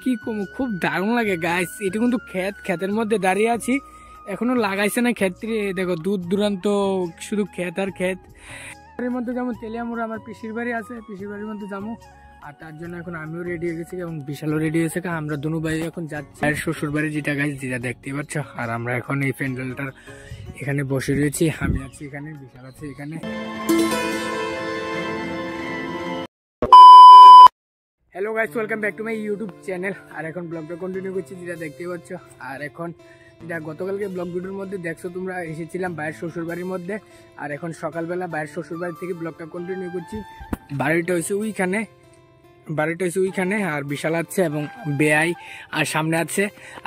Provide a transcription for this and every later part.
কি কম, খুব দারুণ লাগে গাইস। এটা কিন্তু ক্ষেতের মধ্যে দাঁড়িয়ে আছি, এখনো লাগাইছে না ক্ষেত। দেখো দূর দূরান্ত শুধু ক্ষেত আর ক্ষেত। এর মধ্যে যেমন তেলিয়ামুড়া আমার পিসির বাড়ি আছে, পিসির বাড়ির মধ্যে যাবো। আর তার জন্য এখন আমিও রেডি হয়ে গেছি এবং বিশালও রেডি হয়েছে। আমরা দুনু ভাই এখন যাচ্ছি আর শ্বশুর বাড়ি, যেটা গাইস যেটা দেখতে পাচ্ছ। আর আমরা এখন এই প্যান্ডেলটার এখানে বসে রয়েছি, আমি আছি এখানে, বিশাল আছে এখানে। Hello guys, welcome back to my YouTube channel. আর এখন ব্লগটা কন্টিনিউ করছি, যেটা দেখতে পাচ্ছ। আর এখন যেটা গতকালকে ব্লগ ভিডিওর মধ্যে দেখছো তোমরা, এসেছিলাম ভাইয়ের শ্বশুর বাড়ির মধ্যে। আর এখন সকালবেলা ভাইয়ের শ্বশুর বাড়ি থেকে ব্লগটা কন্টিনিউ করছি। বাড়িটা হয়েছে ওইখানে, আর বিশাল আছে এবং বেআই আর সামনে আছে।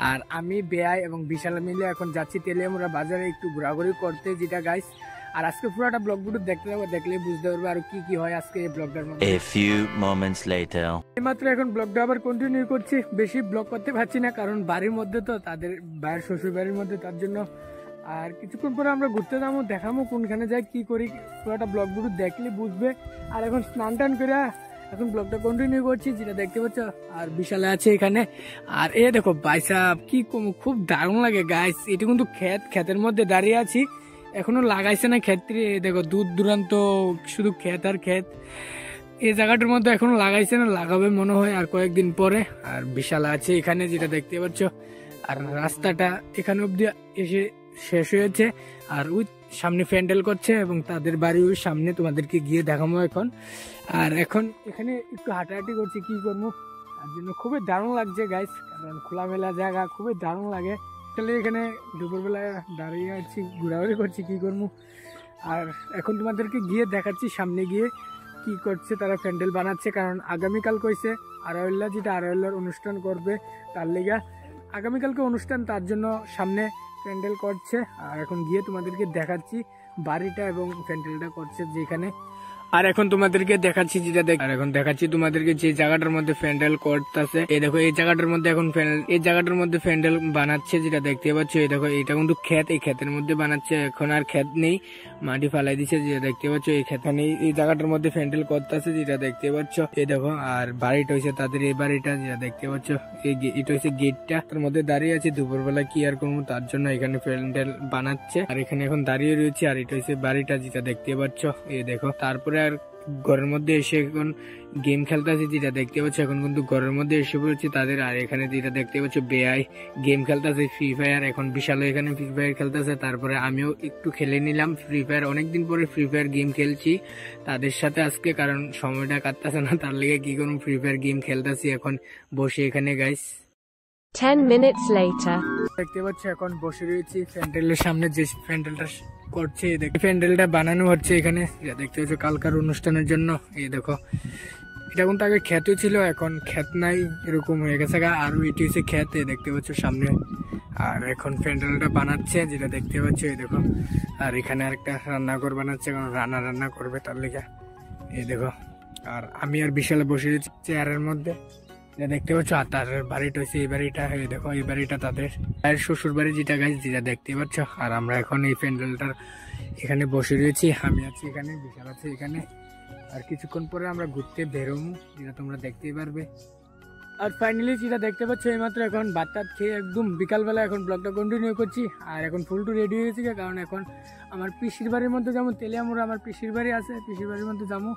আর আমি, বেআই এবং বিশাল মিলে এখন যাচ্ছি তেলিয়ামুড়া বাজারে একটু ঘোরাঘুরি করতে, যেটা গাইস। আর আজকে পুরোটা ব্লগ ভিডিও দেখতে যাবো, দেখলে বুঝতে পারবে আর কি হয় আজকে এই ব্লগটার মধ্যে। A few moments later. এইমাত্র এখন ব্লগটা আবার কন্টিনিউ করছি। বেশি ব্লগ করতে পারছি না, কারণ বাড়ির মধ্যে তো, তাদের ভাইয়ের শ্বশুর বাড়ির মধ্যে, তার জন্য। আর কিছুক্ষণ পরে আমরা ঘুরতে যাবো, দেখাবো কোনখানে যাই, কি করি। পুরোটা ব্লগ ভিডিও দেখলে বুঝবে। আর এখন স্নান টান করে এখন ব্লগটা কন্টিনিউ করছি, যেটা দেখতে পাচ্ছ। আর বিশালে আছে এখানে। আর এ দেখো ভাইসা, কি কম, খুব দারুণ লাগে গাইস। এটা কিন্তু ক্ষেতের মধ্যে দাঁড়িয়ে আছি, এখনো লাগাইছে না ক্ষেত। দেখো দূর দূরান্ত শুধু ক্ষেত আর ক্ষেত। এই জায়গাটার মধ্যে এখনো লাগাইছে না, লাগাবে মনে হয় আর কয়েকদিন পরে। আর বিশাল আছে এখানে, যেটা দেখতে পাচ্ছ। আর রাস্তাটা এখানে অব্দি এসে শেষ হয়েছে। আর ওই সামনে প্যান্ডেল করছে এবং তাদের বাড়ি ওই সামনে, তোমাদেরকে গিয়ে দেখাবো এখন। আর এখন এখানে একটু হাঁটাহাঁটি করছি, কি করবো, তার জন্য খুবই দারুণ লাগছে গাইস। কারণ খোলামেলা জায়গা, খুবই দারুণ লাগে। তাহলে এখানে দুপুরবেলা দাঁড়িয়ে আছি, ঘোরাঘুরি করছি, কি করবো। আর এখন তোমাদেরকে গিয়ে দেখাচ্ছি সামনে গিয়ে কি করছে তারা। প্যান্ডেল বানাচ্ছে, কারণ আগামীকাল কইছে আড়াইল্লা, যেটা আড়াইল্লার অনুষ্ঠান করবে, তার লেগা আগামীকালকে অনুষ্ঠান, তার জন্য সামনে প্যান্ডেল করছে। আর এখন গিয়ে তোমাদেরকে দেখাচ্ছি বাড়িটা এবং প্যান্ডেলটা করছে যেখানে। আর এখন তোমাদেরকে দেখাচ্ছি তোমাদেরকে যে জায়গাটার মধ্যে প্যান্ডেল করতেছে। এই দেখো এই জায়গাটার মধ্যে এখন প্যান্ডেল বানাচ্ছে, যেটা দেখতে পাচ্ছ। এই দেখো এটা কিন্তু ক্ষেত, এই ক্ষেতের মধ্যে বানাচ্ছে। এখন আর ক্ষেত নেই, মাটি ফালাই দিচ্ছে, যেটা দেখতে পাচ্ছ। এই ক্ষেত নেই, এই জায়গাটার মধ্যে প্যান্ডেল করতেছে, যেটা দেখতে পাচ্ছ। এই দেখো, আর বাড়িটা হয়েছে তাদের, এই বাড়িটা যেটা দেখতে পাচ্ছ। এটা হচ্ছে গেটটা, তার মধ্যে দাঁড়িয়ে আছে। দুপুরবেলা কি আর করবো, তার জন্য এখানে প্যান্ডেল বানাচ্ছে। আর এখানে এখন দাঁড়িয়ে রয়েছে। আর এটা হচ্ছে বাড়িটা, যেটা দেখতে পাচ্ছ। এই দেখো, তারপরে আর ঘরের মধ্যে এসে এখন গেম খেলতেছে, যেটা দেখতে পাচ্ছ। এখন কিন্তু ঘরের মধ্যে এসে পড়েছে তাদের। আর এখানে যেটা দেখতে পাচ্ছ, বেআই গেম খেলতেছে ফ্রি ফায়ার। এখন বিশালও এখানে ফ্রি ফায়ার খেলতেছে। তারপরে আমিও একটু খেলে নিলাম ফ্রি ফায়ার, অনেকদিন পরে ফ্রি ফায়ার গেম খেলছি তাদের সাথে আজকে, কারণ সময়টা কাটতেছে না, তার লেগে কি করুন, ফ্রি ফায়ার গেম খেলতেছি এখন বসে এখানে গাইস। 10 minutes later. দেখতে পাচ্ছ এখন বসে রয়েছি প্যান্ডেলের সামনে, যে প্যান্ডেলটা করছে। প্যান্ডেলটা বানানো হচ্ছে এখানে, দেখতে পাচ্ছ, কালকার অনুষ্ঠানের জন্য। এই দেখো, এটা কিন্তু আগে ক্ষেত ছিল, এখন ক্ষেত নাই, এরকম হয়ে গেছে। আর এটি হচ্ছে ক্ষেত, দেখতে পাচ্ছ সামনে। আর এখন প্যান্ডেলটা বানাচ্ছে, যেটা দেখতে পাচ্ছ। এই দেখো, আর এখানে আরেকটা রান্নাঘর বানাচ্ছে, কারণ রান্না করবে তার লেগে। এই দেখো, আর আমি আর বিশালে বসে রয়েছি চেয়ারের মধ্যে, দেখতে পাচ্ছ। আর তার বাড়িটা হচ্ছে এই বাড়িটা। এই দেখো, এই বাড়িটা তাদের ভাইয়ের শ্বশুর বাড়ি, যেটা গাছ যেটা দেখতে পাচ্ছ। আর আমরা এখন এই প্যান্ডেলটার এখানে বসে রয়েছি, আমি আছি এখানে, বিশাল আছে এখানে। আর কিছুক্ষণ পরে আমরা ঘুরতে বেরোবো, যেটা তোমরা দেখতেই পারবে। আর ফাইনালি যেটা দেখতে পাচ্ছ, এইমাত্র এখন ভাত খেয়ে একদম বিকালবেলা এখন ব্লগটা কন্টিনিউ করছি। আর এখন ফুল টু রেডি হয়ে গেছি, কারণ এখন আমার পিসির বাড়ির মধ্যে যেমন তেলিয়ামুড়া আমার পিসির বাড়ি আছে, পিসির বাড়ির মধ্যে যাবো।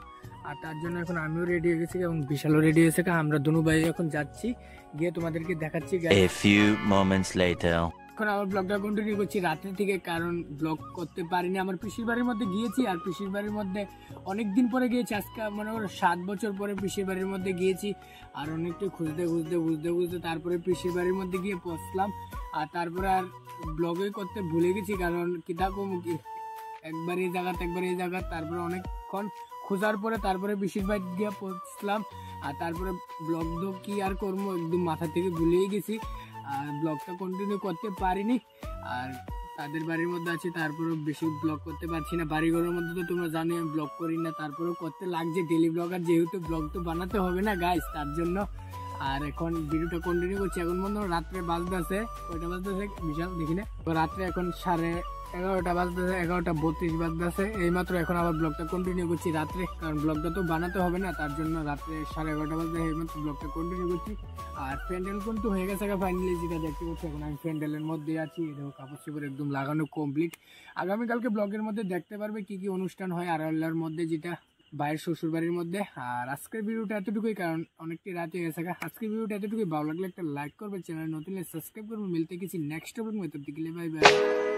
আর তার জন্য এখন আমিও রেডি হয়ে গেছি এবং বিশালও রেডি হয়েছে। আমরা দুনু ভাই এখন যাচ্ছি, গিয়ে তোমাদেরকে দেখাচ্ছি। A few moments later. এখন আবার ব্লগটা কন্টিনিউ করছি রাত্রি থেকে, কারণ ব্লগ করতে পারিনি। আমার পিসির বাড়ির মধ্যে গিয়েছি, আর পিসির বাড়ির মধ্যে অনেকদিন পরে গিয়েছি, আজকে মনে করো 7 বছর পরে পিসির বাড়ির মধ্যে গিয়েছি। আর অনেকটা খুঁজতে তারপরে পিসির বাড়ির মধ্যে গিয়ে পৌঁছলাম। আর তারপরে আর ব্লগে করতে ভুলে গেছি, কারণ একবার এই জায়গা, তারপরে অনেকক্ষণ খোঁজার পরে তারপরে পিসির বাড়ি গিয়ে পৌঁছলাম। আর তারপরে ব্লগ কি আর করবো, একদম মাথা থেকে ভুলেই গেছি। আর ব্লগটা কন্টিনিউ করতে পারিনি। আর তাদের বাড়ির মধ্যে আছি, তারপরেও বেশি ব্লগ করতে পারছি না। বাড়িঘরের মধ্যে তো তোমরা জানো আমি ব্লগ করি না, তারপরেও করতে লাগছে ডেলি ব্লগার, যেহেতু ব্লগ তো বানাতে হবে না গাইস, তার জন্য। আর এখন ভিডিওটা কন্টিনিউ করছি। এখন মনে হয় রাত্রে বাজতেছে, কয়টা বাজতেছে বিশাল দেখি না, রাত্রে এখন 11টা বাজতেছে, 11:32 বাজতেছে এইমাত্র। এখন আবার ব্লগটা কন্টিনিউ করছি রাত্রে, কারণ ব্লগটা তো বানাতে হবে না, তার জন্য রাত্রে 11:30 বাজতে এইমাত্র ব্লগটা কন্টিনিউ করছি। আর প্যান্ডেল কিন্তু হয়ে গেছে ফাইনালি, যেটা দেখতে পাচ্ছি। এখন আমি প্যান্ডেলের মধ্যে আছি, দেখো কাপড় চোপড় একদম লাগানো কমপ্লিট। আগামীকালকে ব্লগের মধ্যে দেখতে পারবে কি কি অনুষ্ঠান হয় আড়াল্লার মধ্যে, যেটা বাইরের শ্বশুর বাড়ির মধ্যে। আর আজকের ভিডিওটা এতটুকুই, কারণ অনেকটাই রাত হয়ে গেছে। আজকের ভিডিওটা এতটুকুই, ভালো লাগলে একটা লাইক করবে, চ্যানেল নতুন সাবস্ক্রাইব করবে। মিলতে গেছি নেক্সট ব্লগ में, तब तक के लिए बाय बाय।